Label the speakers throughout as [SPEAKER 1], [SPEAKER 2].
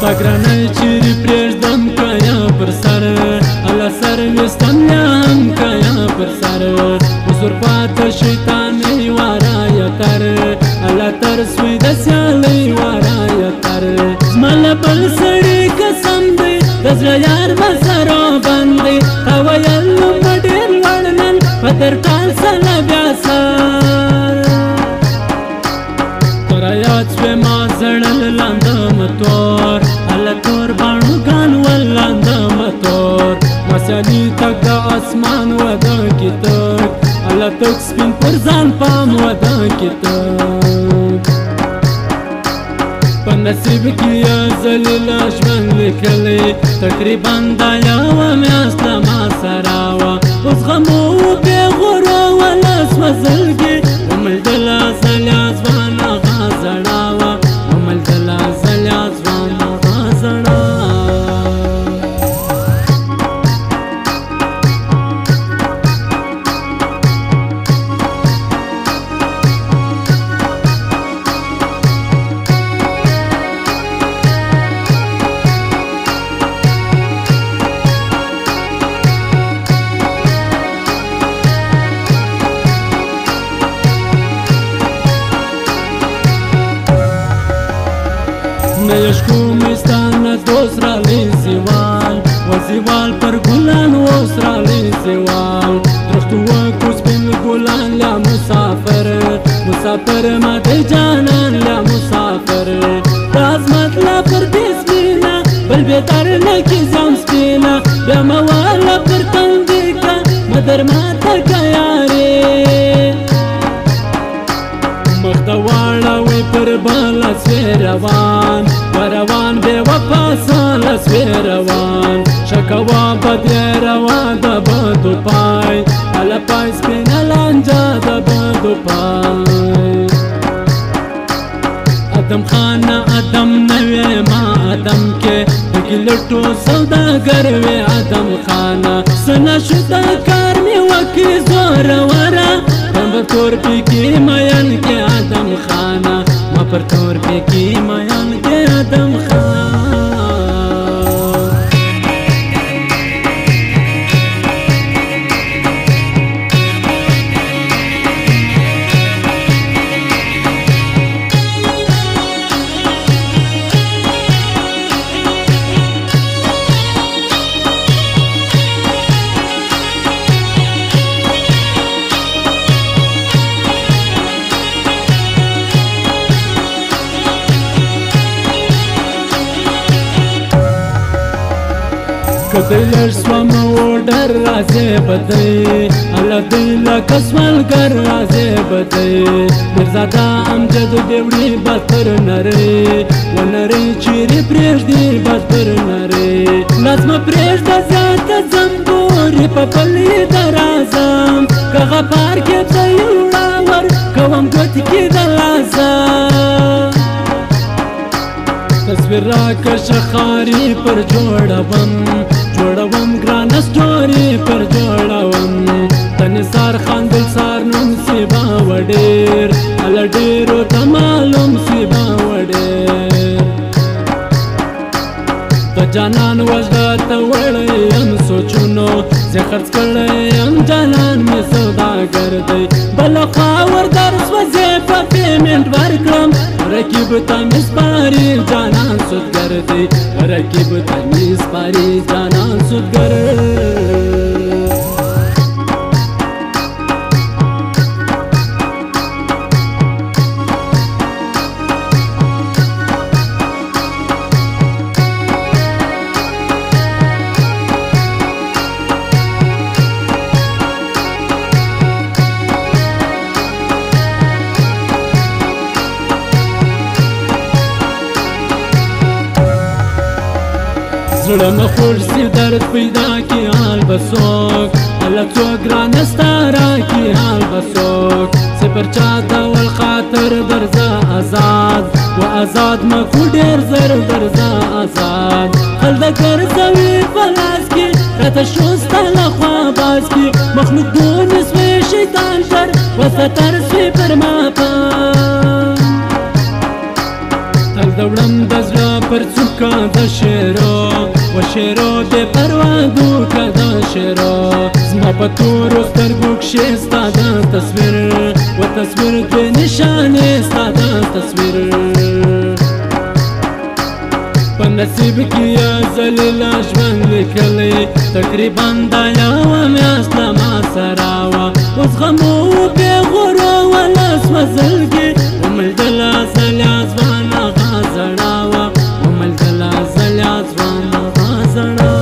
[SPEAKER 1] پګرانۍ چیرې پرېږدم که یا پر سر الله سر ویستم یا هم که یا پر سر حضور پاته شیطانۍ وارایه تر الله تر سوی د سیالۍ وارایه تر زما له بل سړي قسم دی د زړه یار به سره بند دی تا ویل نو په ډېر لوړ نن په در ټال سله بیا سر تره یاد شوې ما زړل لاندم تور هله تور باڼوګان ول لاندم تور ما سیالي تک د اسمان وده کې تک هله تک سپین پر ځان پام وده کې تک په نصیب کې یې ذلیله ژوند لیکلی تقریبا دا یوه میاشت له ما سره وه اوس غمو پېغورو ولس وزلګي وملدله زلیا ځوان هغه زړه وه وملدله زلیا ځوان هغه زړه نشکو مستانه دوست را لی زیوال و زیوال پر گلان وست را لی زیوال درختو و کوز بین گلان لیا مسافر مسافر ما دی جانان لیا مسافر رازمت لا پر دیس بینا بل بیتر لکی زم سپینا بیا موالا پر تندی کا مدر ماتا کا یاری مخدواړه وی پر بالا سوی روان روان بے وفا سالا سوی روان شکوا بدی روا د بدو پای الا پای سپین لانجا د بدو پای ادم خانه ادم نوی ما ادم کې دګی لټو سوداګر وی ادم خانه سنا شدا کار می وکی زور ورا پر تور پی کی میان کې ادم خانه ما پر تور پی کی میان کې ادم خان کدی لړ سوم و ډر راځي بدی الله دې لکه سوالګر راځي بدی مرزادا امجد دیوړي بتر نری و نری چیرې پرېږدي بتر نری لازم پرېږده زیاته زمبورې په پلي درازم کغه پار کې ته یو راور کوم ګوتې کې د لازم تصویر راکه شخاري پر جوړوم ګران سټوري پر جوړوم تنثار خان دل سار نوم سی باوډیر ال ډیرو تمالوم سی باوډیر ته جانان وژه ته وړی یم سوچونو زه خرڅ کړی یم جانان مې سوداګر دی بله خوا ور درس وځې په پیمنټ ورکړم رقیب ته مې سپاري جانان سودګر دی رقیب ته مې سپاري جانان سودګر زړه مې خوږ سي درد پیدا کی حال بسوک الله څو ګرانه ستا راکي حال بسوک زه پر چا ډول خاطر درځه آزاد و آزاد مه خو ډېر زر درځه آزاد خل د ګرځوي په لاس کې راته شو ستا له خوا باز کې مخلوق دونې سوی شیطان پر وسطر سوی پر ما پام تل د وړم د زړه پر څوک دوکا د شیرو و شیرو د پروا دوکا د شیرو زما په تورو سترګو کښې ستا د تصویر و تصویر د نشانې ستا د تصویر په نصیب کې یا ذلیله ژوند لیکلی تقریبا دا یوه میاشت له ما سره وه اوس غم و پېغور و لاس وزلګي وملدله زلیا ځوان هغه زړه وه وملدله زلیا ځوان هغه زړه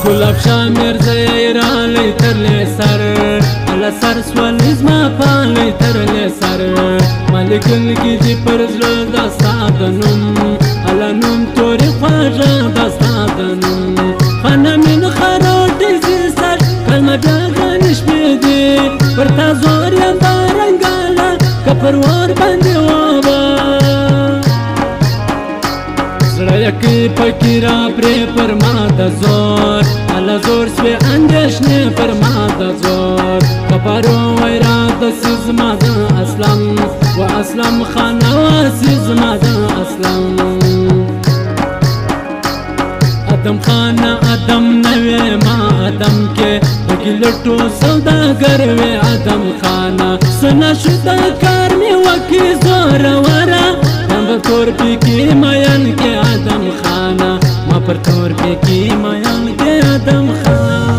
[SPEAKER 1] گلاب شاه میرزایی رالی ترلی سر علا سر سوالی زما پالی ترلی سر مالی گلگی دی پر زلو دستا دنم علا نم توری خواجه دستا دنم خانمین خروٹی زی سر کلمه بیاغانش بیدی پر تا زوریم بارنگالا کپروار بندی وابا زړه یکی پکې را پرې پر ما د زور الله زور سوې اندېښنې پر ما د زور کپارو ویرا د سیزما د اسلام و اسلام خانه و سیزما د اسلام ادم خانه ادم نوې ما ادم کې پکې لټو سوداګر وې ادم خانه سنا شو د کار مې وکې زور ورا تور پی کی میان کے آدم خانہ ما پر تور پی کی میان کے آدم خانہ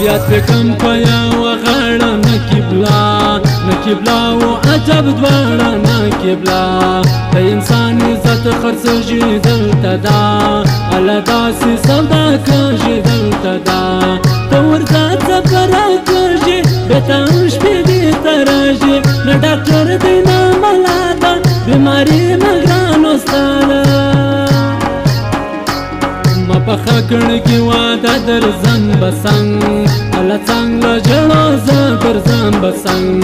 [SPEAKER 1] یاد پکم پیا و غاړه نکبلا و عجب دواړه نکبلا د انسان عزت خرڅېږي دلته دا الله داسې سودا کېږي دلته دا ته ورځه څه راکېږي بېته شپې دې ته راځي نه ډاکټر دی نه ملا ده بیماري نه ګرانو ستا ده ما پخه کړکۍ واده درځم بسنګ الله څنګه جړو زه درځم بسنګ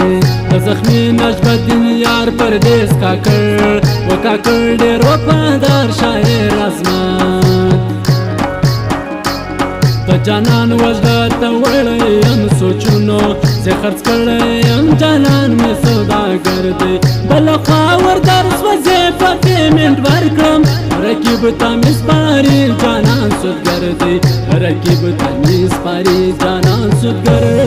[SPEAKER 1] د زخمي نجبالدین یار پردیس کاکړ و کاکړ ډېر وفادار شاعر عظمت د جانان وژله ته وړی یم سوچونو زه خرڅ کړی یم جانان مې سوداګر دی بله خوا وردر سوځې په پیمنټ ورکړم رقیب ته مې سپاري جانان سودګر دی رقیب ته مې سپاري جانان سودګر